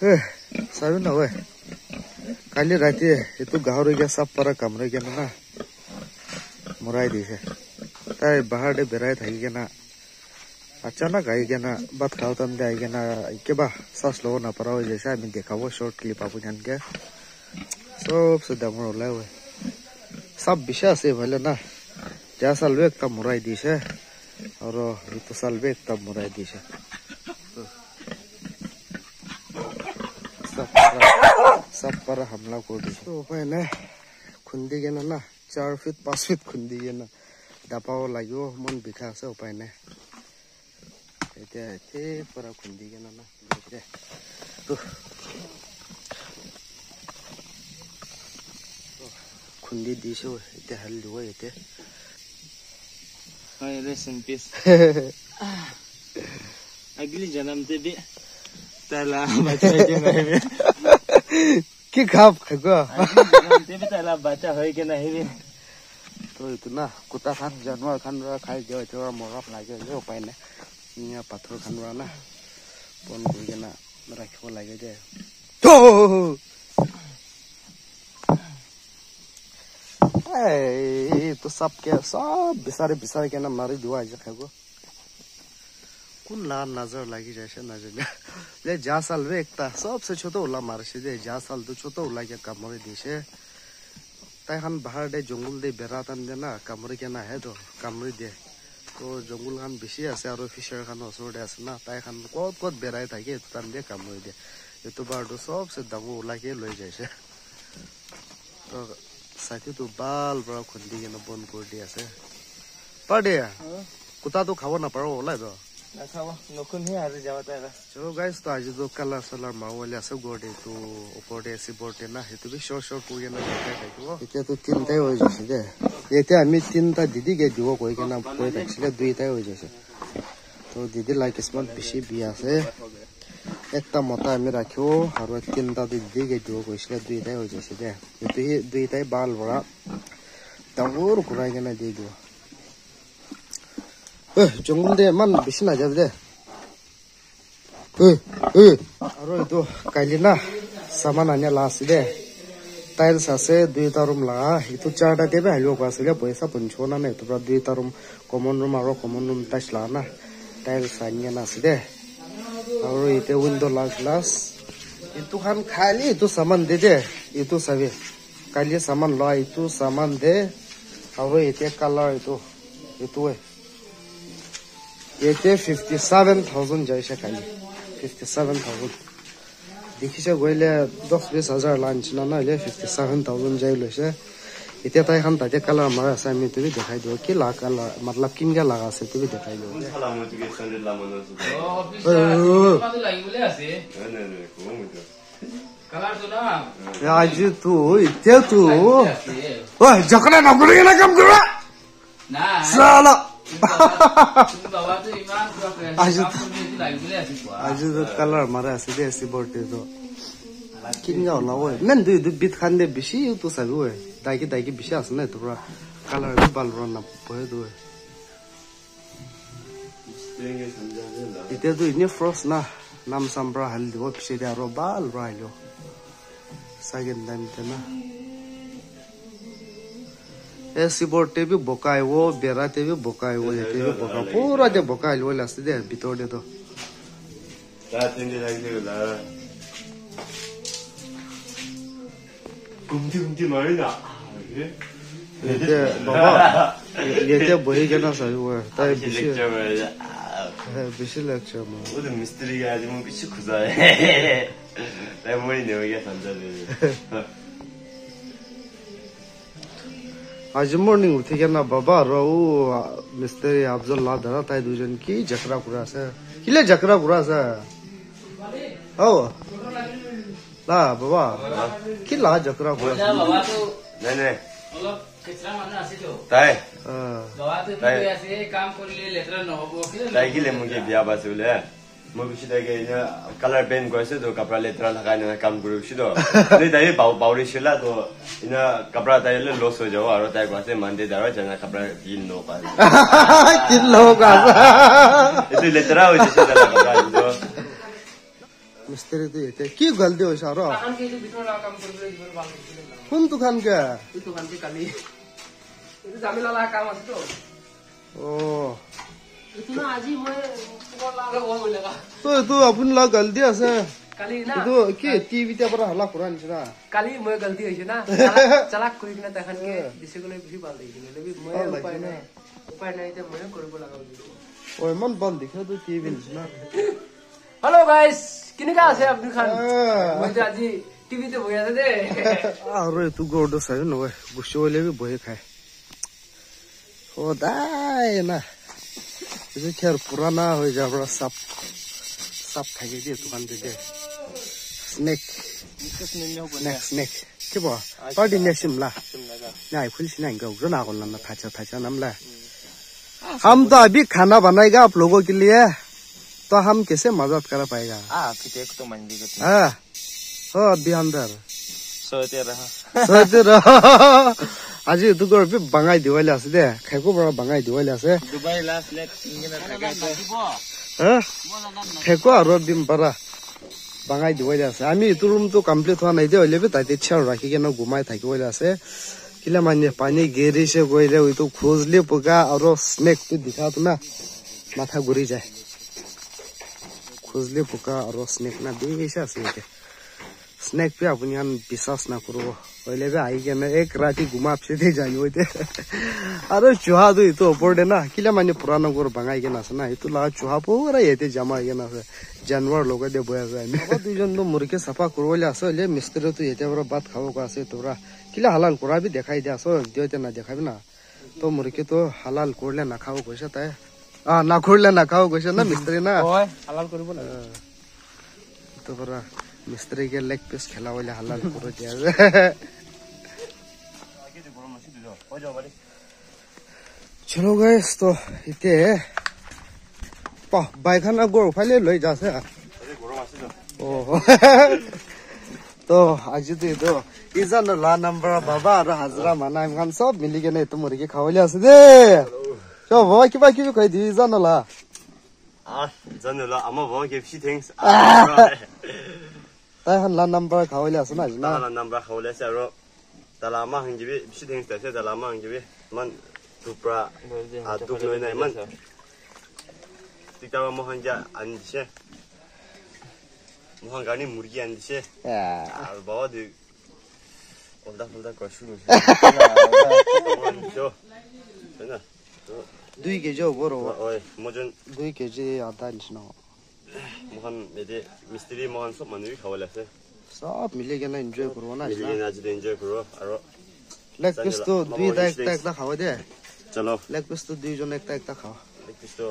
Sabi na we. Kali rati itu gahori ke sab para kamre ke na murai di se. Tai bahar de berai thai ke na. अचानक आई के ना बात खाओ तम दे आई के ना के बा सांस लो ना पराओ जैसा मैं देखा वो शॉर्ट क्लिप आपको जान के सब से दमर होला हुए सब विषय से भले ना जा साल वेक तब मुराई दी से और ये तो साल वेक तब मुराई दी से सब पर हमला कर दी तो पहले खुंदी के ना 4 फीट 5 फीट खुंदी के ना दबाव लागो मन बिखा से उपाय ने ते para kundi ke na to kundi di so ite hal lo ite ay rest in peace agli janam te bi tala bacha ke nahi be ki khap khago janam te bi tala bacha hoy ke nahi be to itna kuta khan janwar khan ra khai jo chora morap lage jo pai na Ini pathor khanwa na pon koi ke na rakhibo lage je to ए तो सब के सब बिसारे के ना मारी दुआ जे खागो कुन ला नजर लगी जैसे नजर ले जा साल वे एकता सबसे छोटो उला मार से दे जा साल तो छोटो उला के कमरे दिसे ताई हम बाहर दे जंगल दे बेरातन दे ना कमरे के ना है तो कमरे दे तो जंगल खान बेसी আছে আৰু ফিচাৰ খান ওচৰতে আছে না তাই খান কত বেৰাই থাকে তান দে কামৰি দে এটো বাৰটো সবসে ডাঙৰ উলাকে লৈ যাইছে তো সাথে তো বাল বড় খুন্দি কেন বন কৰি দি আছে পাডে কুতা তো খাব না পাৰো ওলাই তো না খাব নকুন হে আৰু যাওতে আৰু সো গাইস তো আজি তো কালাৰ সালাৰ মাওলে আছে গডে তো ওপৰতে আছে বৰতে না হেতু বি শৰ্ট শৰ্ট কৰি না দেখাই থাকিব এতিয়া তো তিনটাই হৈ গৈছে দে এতিয়া আমি তিনটা দিদি কে দিব কই কেনা কই থাকিলে দুইটাই হৈ গৈছে তো দিদি লাইক স্মার্ট বেছি বিয়া আছে একটা মতা আমি রাখিও আৰু তিনটা দিদি কে দিব কইছিলে দুইটাই হৈ গৈছে দে এটো দুইটাই বাল বড়া ডাঙৰ কুৰাই কেনা দি দিব জঙ্গল দে মান বেছি না যাবে দে আৰু এটো কাইলি না সামান আনিয়া লাছে দে টাইলস আছে দুইটা রুম লাগা এটো চারটা দেবে হাইলো পাছিলে পয়সা পঞ্চো না নাই তোরা দুইটা রুম কমন রুম আর কমন রুম টাইলস লাগা না টাইলস আনিয়া না আছে দে আৰু এতে উইন্ডো লাগ গ্লাস এটো খান খালি এটো সামান দে দে এটো সবে কাইলি সামান লয় এটো সামান দে আৰু এতে কালার এটো এতে 57,000 যাইছে কাইলি 57,000 দেখিছে গইলে 10-20 হাজাৰ লাঞ্চ না নাইলে 57,000 যাই লৈছে এতিয়া তাই খান তাতে কালাৰ মাৰা আছে আমি তুমি দেখাই দিও কি লা কালাৰ मतलब কিনগা লাগা আছে তুমি দেখাই দিও কালার তো না আজ তো ইতে তো ওই জকনা নকরি না কাম করবা না সালা বাবা তো ইমান আজ তো কালার মারা আছে দে সি বর্তে তো কিনগা হলা ওই মেন দুই বিট খান দে বেশি তো সাবি ওই দাইকি বেশি আছে না তোরা কালার বাল রন না পয়ে দো ইতে তো ইনে ফ্রস্ট না নাম সামব্রা হাল দিব পিছে দে আরো বাল রাইলো সাগেন দাম তেনা ऐसी बोर्टे भी बोकाय वो बेराते भी बोकाय वो जेते भी बोका पूरा दे बोकाय वो लास्ट दे बितोड़ दे तो रात दिन लागे ला गुमती मारी ना ये बाबा ये बोही के ना सही वो ताई बिशी लेक्चर में वो तो मिस्त्री का आज मुझे कुछ खुदा है ताई मोरी ने वो क्या समझा दे आज मॉर्निंग उठी के ना बाबा रो मिस्त्री अफजल धरा ताई दुजन की जकरा कुरा से किले जकरा कुरा से ओ ला बाबा की ला जकरा कुरा बाबा तो नहीं অলপ কেচরা মানুষ আছে তো ताई বাবা তো কি আছে কাম করলে লেতরা নহব ताई की ले मुझे बिया बात बोले मैं कुछ देखे इन्हें कलर पेन कैसे तो कपड़ा लेतरा लगाने ना काम करूँ उसी तो नहीं ताई बाउरी शिला तो इन्हें कपड़ा ताई ले लॉस हो जाओ और ताई कैसे मंडे दारा जना कपड़ा किन लो का किन लो का itu letera हो जैसे लगा तो মিস্ত্রি তো এতে কি গলতি হইছে আর কাম কে ভিতর কাম করবে ভিতর ভালো কোন দোকান কে এই দোকান কে কালি এই জামিলা কাম আছে তো ও ইতনা আজি মই তোমার লাগা ও লাগা তো আপন লা গলতি আছে কালি না তো কি টিভি তে পড়া হলা কোরআন ছিনা কালি মই গলতি হইছে না চালাক কই কিনা তখন কে দিছে গলে বেশি ভাল দেই কিনা লেবি মই উপায় নাই তে মই করব লাগাও ওই মন বল দেখো তো টিভি ছিনা হ্যালো গাইস কিনিকা আছে আব্দুল খান মই তো আজি টিভি তে বই আছে দে আরে তু গোড় সাইন নয় গুছি হইলে বি বই খায় ও দাই না ये खैर पुराना हो जा बड़ा सब खाके दे दुकान पे दे स्नैक स्नैक के बो पार्टी ने शिमला नहीं खुल से नहीं गो ना को ना थाचा नामला हम तो अभी खाना बनाएगा आप लोगों के लिए तो हम कैसे मदद कर पाएगा फिर एक तो मंडी को हां हो अभी अंदर सोते रहा আজি তুগৰ বি বাঙাই দিৱালে আছে দে খাইকো বৰা বাঙাই দিৱালে আছে दुबई लास्ट लेट इंगना थाका হ্যাঁ খাইকো আৰু দিম পাৰা বাঙাই দিৱালে আছে আমি ইটো ৰুম তো কমপ্লিট হোৱা নাই দে হইলে তাতে চাও ৰাখি কেনে ঘুমাই থাকিবলে আছে কিলা মানে পানী গেৰিছে গইলে ওইটো খুজলি পগা আৰু স্নেক তো দিখাতো না মাথা ঘুৰি যায় খুজলি পগা আৰু স্নেক না বেছে আছে এতে स्नैक पे अपनी हम विश्वास ना करो पहले भी आई के ना एक राती घुमा से दे जानी होते अरे चूहा तो ये तो ऊपर दे ना किला माने पुराना गोर बंगाई के ना सुना ये तो ला चूहा पूरा ये ते जमा के ना जानवर लोग दे बोया जाए अब दुजन तो मुर्गे सफा करवले आसो ले मिस्त्री तो ये तेरा बात खाओ का से तोरा किला हलाल कोरा भी दिखाई दे आसो देते ना दिखाई ना तो मुर्गे तो हलाल कोरले ना खाओ कैसा ताए ना कोरले ना खाओ कैसा ना मिस्त्री ना ओए हलाल करबो ना तो बरा मिस्त्री के लेग पीस खेला वाले हलाल करो दिया चलो गाइस तो इते पा बाइखाना गोर फाले लई जासे ओ तो आज तो इजन ला नंबर बाबा और हाजरा माना हम सब मिली के नहीं तो मुर्गी खावले आसे दे चो बाबा की बाकी भी कह दी इजन ला जनला आमा वो के फिश थिंग्स ताई हन ला नंबर खावले आसे ना ना ला नंबर खावले से रो तलामा हंगिबि फिश थिंग्स से तलामा हंगिबि मन दुप्रा दुप नय नय मन तिकावा मोहनजा अंदिसे मोहन गानी मुर्गी अंदिसे और बाबा दे ओल्दा कशुनु जो हैन दुई केजी बरो ओए मजन 2 केजी आधा इंच ना मोहन मेरे मिस्त्री मोहन सब मनवी खावले से सब मिले के ना एन्जॉय करो ना मिली ना आज एन्जॉय करो और लेग पीस तो दुई ता एक ता खाओ दे चलो लेग पीस तो दुई जन एक ता खाओ तो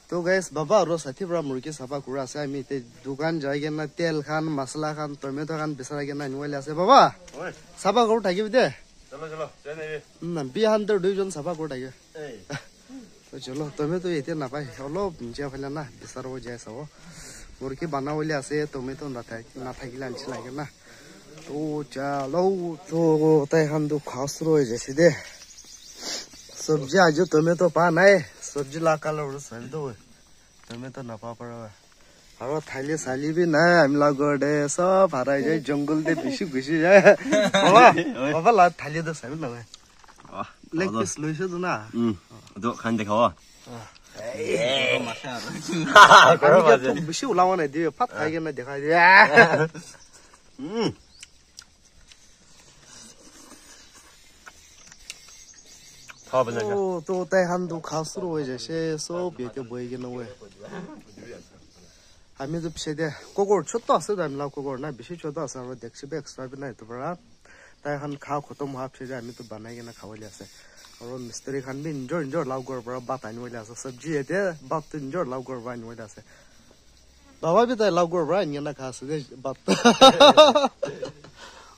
तो गाइस बाबा और साथी बड़ा मुर्गी सफा कुरा से हामी ते दुकान जाइगे ना तेल खान मसला खान टमेटो खान बिसरा के ना निवले आसे बाबा ओए सफा करू थाकी दे चलो जाने ना बिहान तो दुई जन सफा करू थाकी तो चलो टमेटो येते ना पाइ हलो जे फले ना बिसरा हो जाय सब मुर्गी बनावले आसे टमेटो ना थाकी लांच लागे ना तो चलो तो ताई हम तो खास रो जैसे दे सब्जी आज टमेटो पा नाय सब्जी ला कलर सही दो टमेटो ना पा पर और थाली साली भी ना हमला गडे सब हराई जाय जंगल दे बिसी घुसी जाय बाबा बाबा ला थाली दो सही ना लेग पीस लइसे तो ना तो खान देखावा करो बाजे बिसी उलावा नै दियो फट खाइगे ना देखाइ दे तो ताई हम तो खास रो जैसे सब बेटे बोइगे न वे हामी तो पिछे दे कोकोर छोटा से दाम ला कोकोर ना बिसी छोटा से और देखसे बे एक्स्ट्रा भी नहीं तो बड़ा ताई हम खा खत्म हाफ से हामी तो बनाएगे ना खावले आसे और मिस्त्री खान भी इंजॉय लाव कर बड़ा बात आने वाले आसे सब्जी है दे बात तो इंजॉय लाव कर बड़ा आने वाले आसे बाबा भी ताई लाव कर बड़ा इन्हें ना खा से बात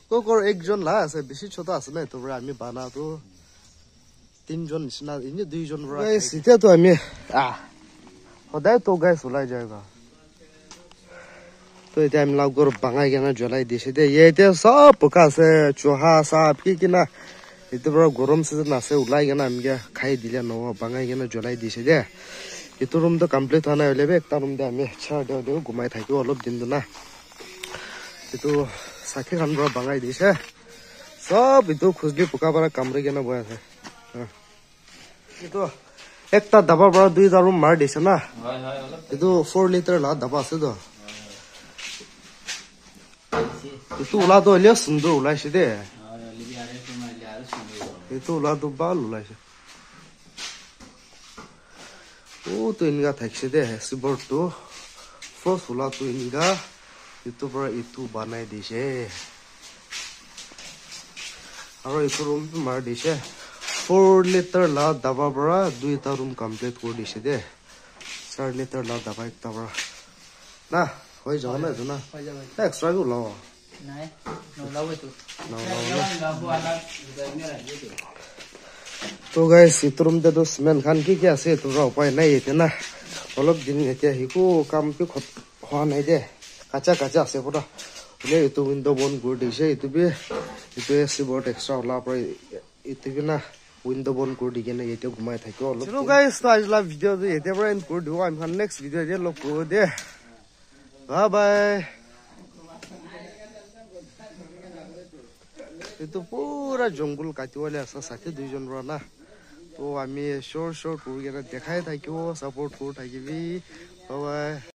कोकोर एक जन ला आसे बिसी छोटा से नहीं तो बड़ा हामी बना तो 3 জন নিচিনা ইনি 2 জন বড় গাইস এটা তো আমি সদায় তো গাইস ওলাই যায়গা তো এটা আমি লাগ গর বাঙাই কেনা জ্বলাই দিছে দে এইতে সব পোকা আছে চোহা সাপ কি না এটা বড় গরম সিজন আছে ওলাই কেনা আমি খাই দিলে ন বাঙাই কেনা জ্বলাই দিছে দে এইটো ৰুমটো কমপ্লিট হোৱা নাই হ'লে একটা ৰুম দে আমি চাৰ দিওঁ ঘুমাই থাকিব অলপ দিনটো না এইটো চাকি খান পৰা বাঙাই দিছে সব এইটো খুজলি পোকা পৰা কামৰি কেনে বৈ আছে এইটো একটা দাবাৰ পৰা 2টা ৰুম মাৰ দিছে না এইটো 4 লিটাৰ লা দাবা আছে তো এইটো ওলাটো হ'লেও সুন্দৰ ওলাইছে দে এইটো ওলাটো ভাল ওলাইছে তো এনেকা থাকিছে দে শিৱৰটো ফাৰ্ষ্ট ওলাটো এনেকা এইটো পৰা এইটো বনাই দিছে আৰু এইটো ৰুমটো মাৰ দিছে 4 লিটাৰ লা দাবা পৰা 2টা ৰুম কমপ্লিট কৰি দিছে দে 4 লিটাৰ লা দাবা একটা পৰা না হৈ যাব না এইটো না হৈ যাব এক্সট্ৰা কে ওলাও নাই নলাবইতো তো গাইস এইটো ৰুমতে তো সিমেন্ট খান কি আছে এইটো উপায় নাই এতিয়া না অলপ দিন এতিয়া হিকো কামটো হোৱা নাই দে কাঁচা আছে পুৰা বোলে এইটো উইন্ডো বন্ধ কৰি দিছে এইটো শিৱৰ এক্সট্ৰা ওলা পৰা এইটো না উইন্ডো বন্ধ কৰি দি কেনে এতিয়া ঘুমাই থাকিব অলপ চলো গাইস তো আজিলা ভিডিঅ'টো এতিয়া পৰা এণ্ড কৰি দিওঁ আমি নেক্সট ভিডিঅ' দিয়ে লগ কৰোঁ দে বাই বাই এইটো পুৰা জংগল কাটিবলৈ আছে 62 জন ৰা না তো আমি শৰ্ট কৰি কেনে দেখাই থাকিব সাপোৰ্ট কৰি থাকিবি বাই বাই